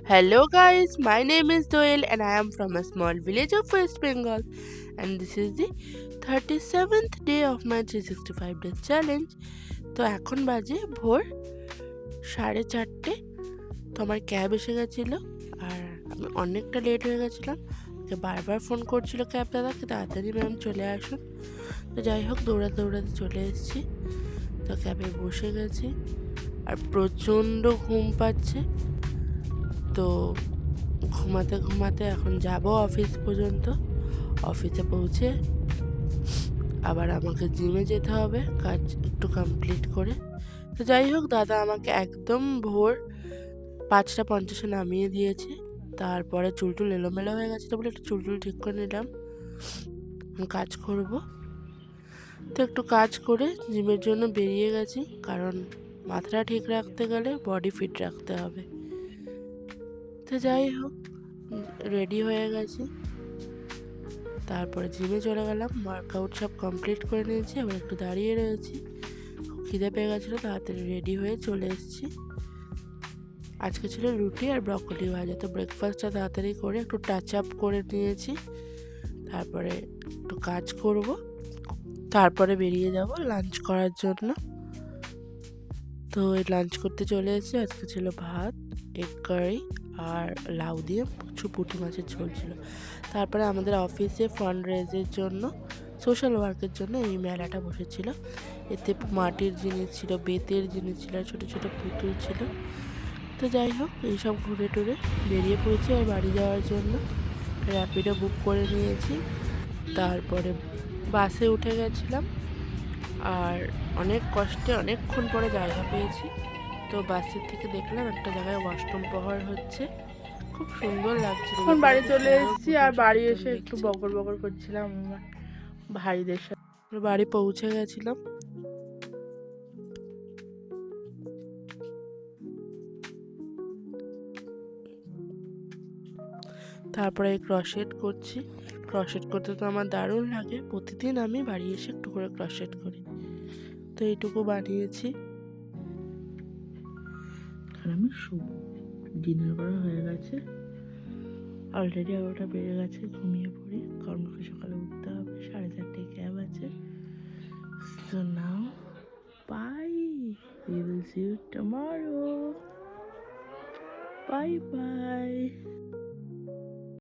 Hello guys, my name is Doyle and I am from a small village of West Bengal, and this is the 37th day of my 365 days challenge. তো এখন বাজে ভোর 4:30। তো আমার cab এসে গেছিলো আর আমি অনেকটা লেট হয়ে গেছিলাম। ওকে বারবার ফোন করছিল ক্যাব দাদাকে, তাড়াতাড়ি ম্যাম চলে আসুন। তো যাই হোক, দৌড়াতে দৌড়াতে চলে এসেছি। তো ক্যাবে বসে গেছি আর প্রচণ্ড ঘুম পাচ্ছে। তো ঘুমাতে ঘুমাতে এখন যাব অফিস পর্যন্ত। অফিসে পৌঁছে আবার আমাকে জিমে যেতে হবে কাজ একটু কমপ্লিট করে। তো যাই হোক, দাদা আমাকে একদম ভোর 5:50 নামিয়ে দিয়েছে। তারপরে চুলটুল এলোমেলো হয়ে গেছিলো বলে একটু চুলটুল ঠিক করে নিলাম, কাজ করব। তো একটু কাজ করে জিমের জন্য বেরিয়ে গেছি, কারণ মাথাটা ঠিক রাখতে গেলে বডি ফিট রাখতে হবে। তো যাই হোক, রেডি হয়ে গেছি, তারপরে জিমে চলে গেলাম। ওয়ার্কআউট সব কমপ্লিট করে নিয়েছি, আবার একটু দাঁড়িয়ে রয়েছি। খুব খিদে পেয়ে গেছিলো, তাড়াতাড়ি রেডি হয়ে চলে এসেছি। আজকে ছিল রুটি আর ব্রকলি ভাজা। তো ব্রেকফাস্টটা তাড়াতাড়ি করে একটু টাচ আপ করে নিয়েছি, তারপরে একটু কাজ করব, তারপরে বেরিয়ে যাব লাঞ্চ করার জন্য। তো লাঞ্চ করতে চলে এসেছি। আজকে ছিল ভাত, এগ কারি আর লাউ দিয়ে পুঁটি মাছের ঝোল ছিল। তারপরে আমাদের অফিসে ফান্ড রেজের জন্য, সোশ্যাল ওয়ার্কের জন্য এই মেলাটা বসেছিল। এতে মাটির জিনিস ছিল, বেতের জিনিস ছিল, ছোটো ছোটো পুতুল ছিল। তো যাই হোক, এইসব ঘুরে টুরে বেরিয়ে পড়েছি আর বাড়ি যাওয়ার জন্য। র্যাপিডো বুক করে নিয়েছি, তারপরে বাসে উঠে গেছিলাম। আর অনেক কষ্টে অনেকক্ষণ পরে জায়গা পেয়েছি। তো বাসের থেকে দেখলাম একটা জায়গায় ওয়াশরুম পাওয়ার হচ্ছে, খুব সুন্দর লাগছিল। এখন বাড়ি চলে এসেছি আর বাড়ি এসে একটু বকর বকর করছিলাম আমার ভাইদের সাথে। বাড়ি পৌঁছে গেছিলাম। তারপরে ক্রশেট করছি। ক্রশেট করতে তো আমার দারুণ লাগে, প্রতিদিন আমি বাড়ি এসে একটু করে ক্রশেট করি। তো এইটুকু বানিয়েছি। আর আমি ডিনার করা হয়ে গেছে অলরেডি, 11টা বেজে গেছে। ঘুমিয়ে পড়ি, কারণ সকালে উঠতে হবে, 4:30টায় ক্যাব আছে। So now, bye. We will see you tomorrow. Bye bye.